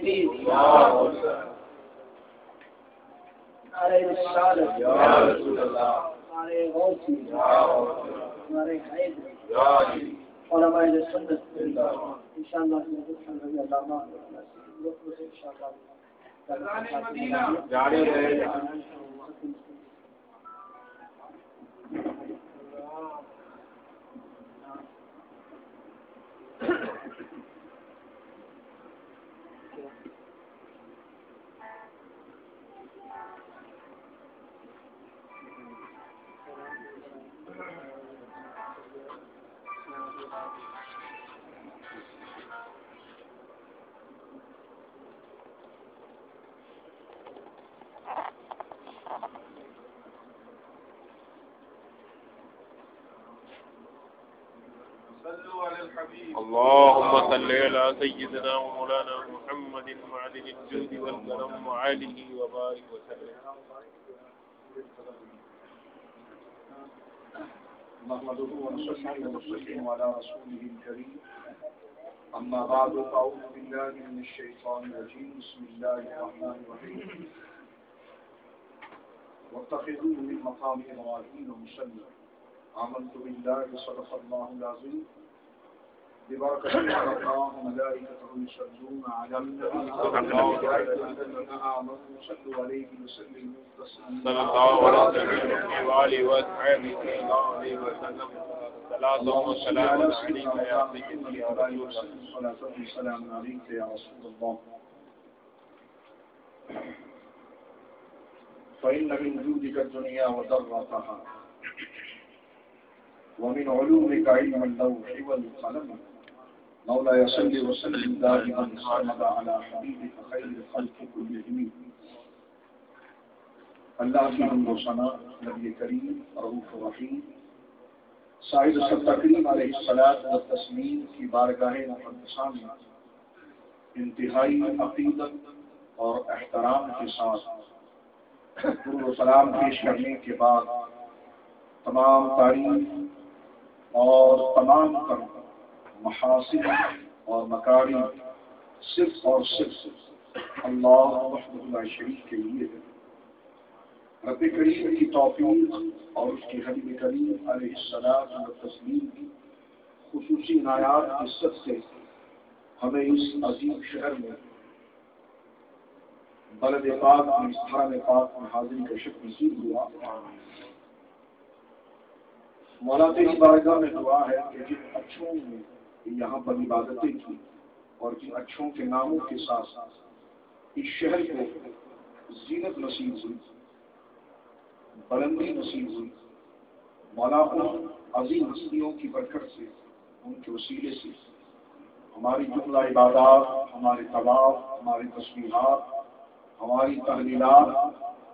تکبیر، نعرہ رسالت، نعرہ غوثی، نعرہ حیدر، علماء سنت انشاءاللہ جاری رہے گا. اللهم صل على سيدنا ومولانا محمد معدن الجود والكرم وآله وبارك وسلم. نحمده ونصلي ونسلم على رسوله الكريم. أما بعد فأعوذ بالله من الشيطان الرجيم. بسم الله الرحمن الرحيم. واتخذوا من مقام إبراهيم مصلى. آمنت بالله صدق الله العظيم. ببركة الله وملائكته يصلون على النبي صلى الله عليه وسلم. آمنوا صلوا عليه وسلموا تسليما. صلى الله عليه وآله وصحبه وسلم. صلاة وسلام عليك يا سيدي يا رسول الله. صلاة وسلام عليك يا رسول الله. فإن من جودك الدنيا وضرتها ومن علومك علم اللوح والقلم. مولاي صل وسلم دائما صمد على حبيبك خير الخلق كلهم. اللہ کی حمد و ثنا نبی کریم رؤوف رحیم صاحب سب تکریم علیہ الصلاۃ والتسلیم کی بارگاہ مقدسہ میں انتہائی عقیدت اور احترام کے ساتھ درود و سلام پیش کرنے کے بعد تمام تعریف اور تمام تر محاسن اور مکارم صرف اور صرف اللہ وحدہ لا شریک کے لیے ہے. رب کریم کی توفیق اور اس کے حبیب کریم علیہ الصلاۃ والتسلیم کی خصوصی عنایات کی صد سے ہمیں اس عظیم شہر میں بلد پاک میں حرم پاک میں حاضری کا شرف نصیب ہوا. مولا تیری بارگاہ میں دعا ہے کہ جن اچھوں نے یہاں پر عبادتیں کی اور جن اچھوں کے ناموں کے ساتھ ساتھ اس شہر کو زینت نصیب ہوئی، بلندی نصیب ہوئی، مولا ان عظیم ہستیوں کی برکت سے ان کے وسیلے سے ہماری جملہ عبادات، ہمارے طواف، ہماری تسبیحات، ہماری تحلیلات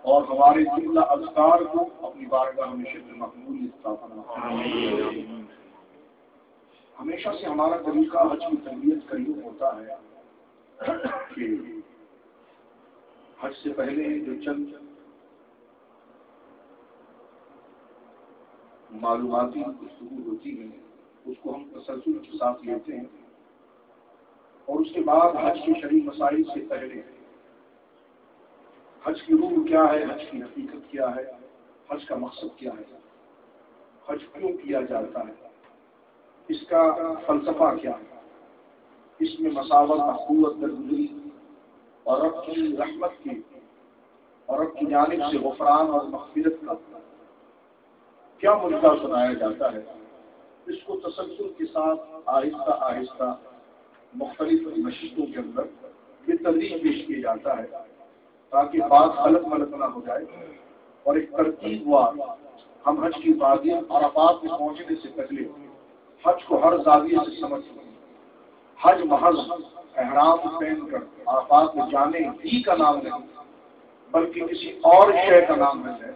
اور ہمارے جملہ اذکار کو اپنی بارگاہ میں شکر مقبول عطا فرما. ہمیشہ سے ہمارا طریقہ حج کی تربیت کا یوں ہوتا ہے کہ حج سے پہلے جو چند معلوماتی گفتگو ہوتی ہیں اس کو ہم تسلسل کے ساتھ لیتے ہیں اور اس کے بعد حج کے شرعی مسائل سے پہلے حج کی روح کیا ہے، حج کی حقیقت کیا ہے، حج کا مقصد کیا ہے، حج کیوں کیا جاتا ہے، اس کا فلسفہ کیا ہے، اس میں مساوات، اخوت، درگزری اور رب کی رحمت کی اور رب کی جانب سے غفران اور مغفرت کا کیا ملکہ سنایا جاتا ہے. اس کو تسلسل کے ساتھ آہستہ آہستہ مختلف نشستوں کے اندر یہ تدریج پیش کیا جاتا ہے تاکہ بات غلط ملت نہ ہو جائے اور ایک ترتیب وار ہم حج کی وادی عرفات میں پہنچنے سے پہلے حج کو ہر زاویے سے سمجھ سکیں. حج محض احرام پہن کر عرفات میں جانے ہی کا نام نہیں بلکہ کسی اور شے کا نام نہیں ہے.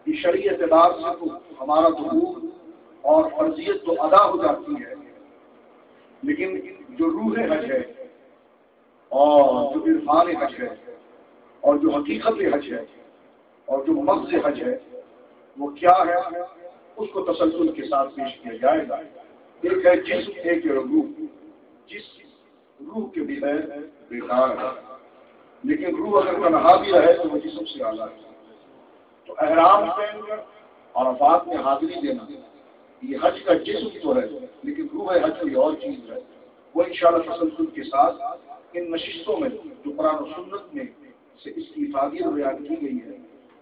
یہ شرعی اعتبار سے تو ہمارا ظہور اور فرضیت تو ادا ہو جاتی ہے، لیکن جو روح حج ہے اور جو عرفان حج ہے اور جو حقیقت حج ہے اور جو مغز حج ہے وہ کیا ہے اس کو تسلسل کے ساتھ پیش کیا جائے گا. ایک ہے جسم، ایک ہے روح. جس روح کے بغیر بیکار ہے. لیکن روح اگر تنہا بھی رہے تو وہ جسم سے اعلیٰ ہے. تو احرام پہن کر عرفات میں حاضری دینا یہ حج کا جسم تو ہے، لیکن روح حج کوئی اور چیز ہے. وہ انشاءاللہ تسلسل کے ساتھ ان نشستوں میں جو قرآن و سنت میں سے اس کی افادیت بیان کی گئی ہے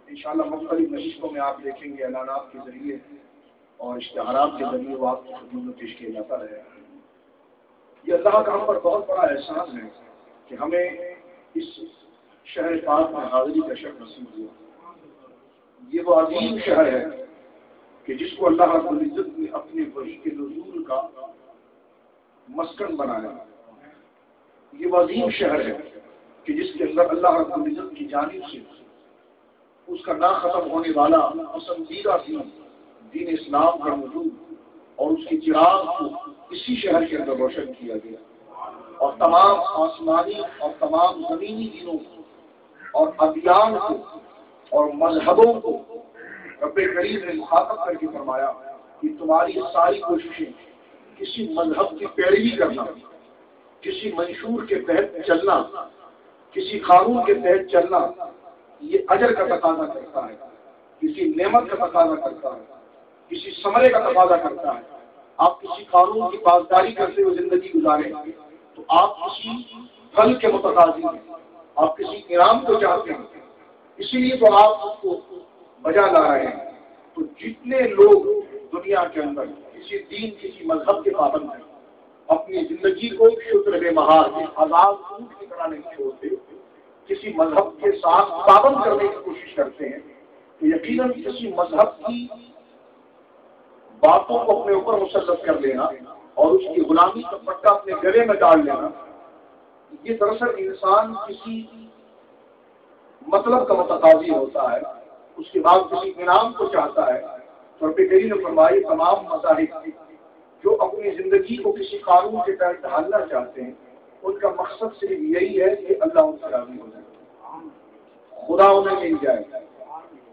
انشاءاللہ مختلف نشستوں میں آپ دیکھیں گے اعلانات کے ذریعے اور اشتہارات کے ذریعے وہ آپ کی خدمت میں پیش کیا جاتا رہے. یہ اللہ کا ہم پر بہت بڑا احسان ہے کہ ہمیں اس شہر پاک میں حاضری کا شرف نصیب ہوا. یہ وہ عظیم شہر ہے کہ جس کو اللہ رب العزت نے اپنے وحی کے نزول کا مسکن بنایا. یہ وہ عظیم شہر ہے کہ جس کے اندر اللہ رب العزت کی جانب سے اس کا نہ ختم ہونے والا پسندیدہ دین اسلام کا وجود اور اس کے چراغ کو اسی شہر کے اندر روشن کیا گیا. اور تمام آسمانی اور تمام زمینی دینوں اور ادیان کو اور مذہبوں کو رب کریم نے مخاطب کر کے فرمایا کہ تمہاری ساری کوششیں کسی مذہب کی پیروی کرنا، کسی منشور کے تحت چلنا، کسی قانون کے تحت چلنا یہ اجر کا تقاضا کرتا ہے، کسی نعمت کا تقاضا کرتا ہے، کسی ثمرے کا تقاضا کرتا ہے. آپ کسی قانون کی پاسداری کرتے ہوئے زندگی گزاریں تو آپ کسی پھل کے متقاضی ہیں، آپ کسی انعام کو چاہتے ہیں، اسی لیے تو آپ اس کو بجا لا رہے ہیں. تو جتنے لوگ دنیا کے اندر کسی دین کسی مذہب کے پابند ہیں اپنی زندگی کو شکر بے مہار میں آزاد اونٹ کی طرح نہیں چھوڑتے، کسی مذہب کے ساتھ پابند کرنے کی کوشش کرتے ہیں تو یقیناً کسی مذہب کی باتوں کو اپنے اوپر مسلط کر لینا اور اس کی غلامی کا پٹا اپنے گلے میں ڈال لینا یہ دراصل انسان کسی مطلب کا متقاضی ہوتا ہے، اس کے بعد کسی انعام کو چاہتا ہے. رب کریم نے فرمایا تمام مذاہب جو اپنی زندگی کو کسی قانون کے تحت ڈھالنا چاہتے ہیں ان کا مقصد صرف یہی ہے کہ اللہ ان سے راضی ہو جائے، خدا انہیں مل جائے،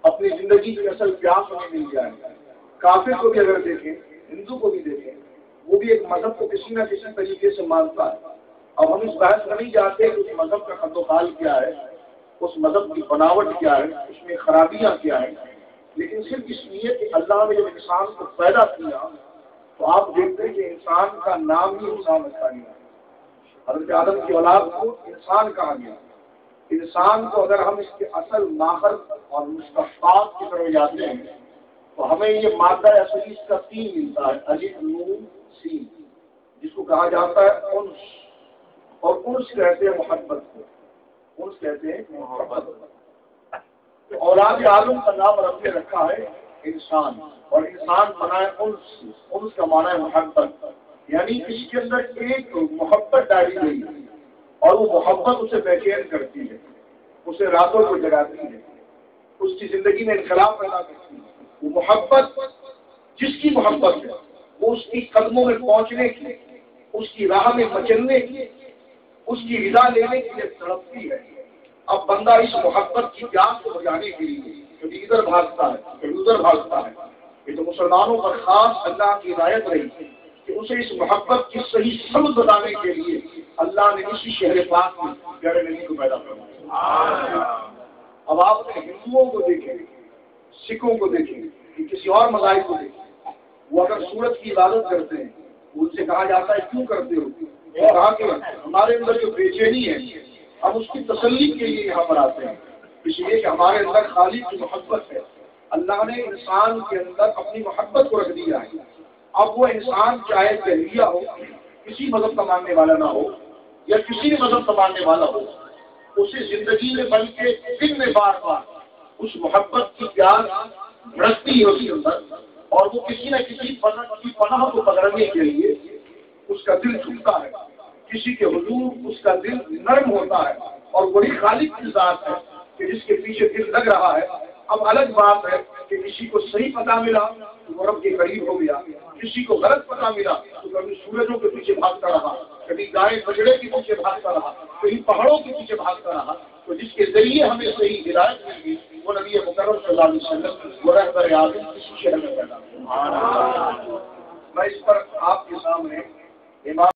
اپنی زندگی کی اصل پیاس انہیں مل جائے. کافر کو بھی اگر دیکھیں، ہندو کو بھی دیکھیں، وہ بھی ایک مذہب کو کسی نہ کسی طریقے سے مانتا ہے. اب ہم اس بحث میں نہیں جاتے کہ اس مذہب کا خد و خال کیا ہے، اس مذہب کی بناوٹ کیا ہے، اس میں خرابیاں کیا ہیں، لیکن صرف اس لیے کہ اللہ نے جب انسان کو پیدا کیا تو آپ دیکھتے ہیں کہ انسان کا نام ہی انسان رکھا گیا. حضرت آدم کی اولاد کو انسان کہا گیا. انسان کو اگر ہم اس کے اصل ماہر اور مشتقات کی طرف جاتے ہیں تو ہمیں یہ مادہ اصلی اس کا 3 ملتا ہے، الف نون سین، جس کو کہا جاتا ہے انس. اور انس کہتے ہیں محبت کو، انس کہتے ہیں محبت. تو اولاد آدم کا نام رب نے رکھا ہے انسان، اور انسان بنا ہے انس. انس کا معنی ہے محبت، یعنی اس کے اندر ایک محبت ڈالی گئی ہے اور وہ محبت اسے بے چین کرتی ہے، اسے راتوں کو جگاتی ہے، اس کی زندگی میں انقلاب پیدا کرتی ہے. وہ محبت جس کی محبت ہے وہ اس کی قدموں میں پہنچنے کی، اس کی راہ میں مچلنے کی، اس کی رضا لینے کے لیے تڑپتی ہے. اب بندہ اس محبت کی پیاس کو بجانے کے لیے کبھی ادھر بھاگتا ہے کبھی ادھر بھاگتا ہے. یہ تو مسلمانوں پر خاص اللہ کی ہدایت رہی کہ اسے اس محبت کی صحیح سمجھ بتانے کے لیے اللہ نے اسی شہر پاک میں پیارے نبی کو پیدا کروایا. اب آپ نے ہندوؤں کو دیکھیں، سکھوں کو دیکھیں، کسی اور مذاہب کو دیکھیں، وہ اگر سورج کی عبادت کرتے ہیں ان سے کہا جاتا ہے کیوں کرتے ہو؟ اور کہا کہ ہمارے اندر جو بے چینی ہے ہم اس کی تسلی کے لیے یہاں پر آتے ہیں، اس لیے کہ ہمارے اندر خالق کی محبت ہے. اللہ نے انسان کے اندر اپنی محبت کو رکھ دیا ہے. اب وہ انسان چاہے جہلیہ ہو، کسی مذہب کا ماننے والا نہ ہو یا کسی بھی مذہب کا ماننے والا ہو، اسے زندگی میں بلکہ دن میں بار بار اس محبت کی پیاس بڑھتی ہے اس کے اندر، اور وہ کسی نہ کسی پناہ کو پکڑنے کے لیے اس کا دل جھکتا ہے، کسی کے حضور اس کا دل نرم ہوتا ہے. اور وہی خالق کی ذات ہے کہ جس کے پیچھے دل لگ رہا ہے. اب الگ بات ہے کہ کسی کو صحیح پتہ ملا تو وہ رب کے قریب ہو گیا، کسی کو غلط پتہ ملا تو کبھی سورجوں کے پیچھے بھاگتا رہا، کبھی گائے بچڑے کے پیچھے بھاگتا رہا، کبھی پہاڑوں کے پیچھے بھاگتا رہا. تو جس کے ذریعے ہمیں صحیح ہدایت مل گئی وہ نبی مکرم صلی اللہ علیہ وسلم وہ رہبر اعظم کسی شہر میں پیدا ہوا. میں اس پر آپ کے سامنے امام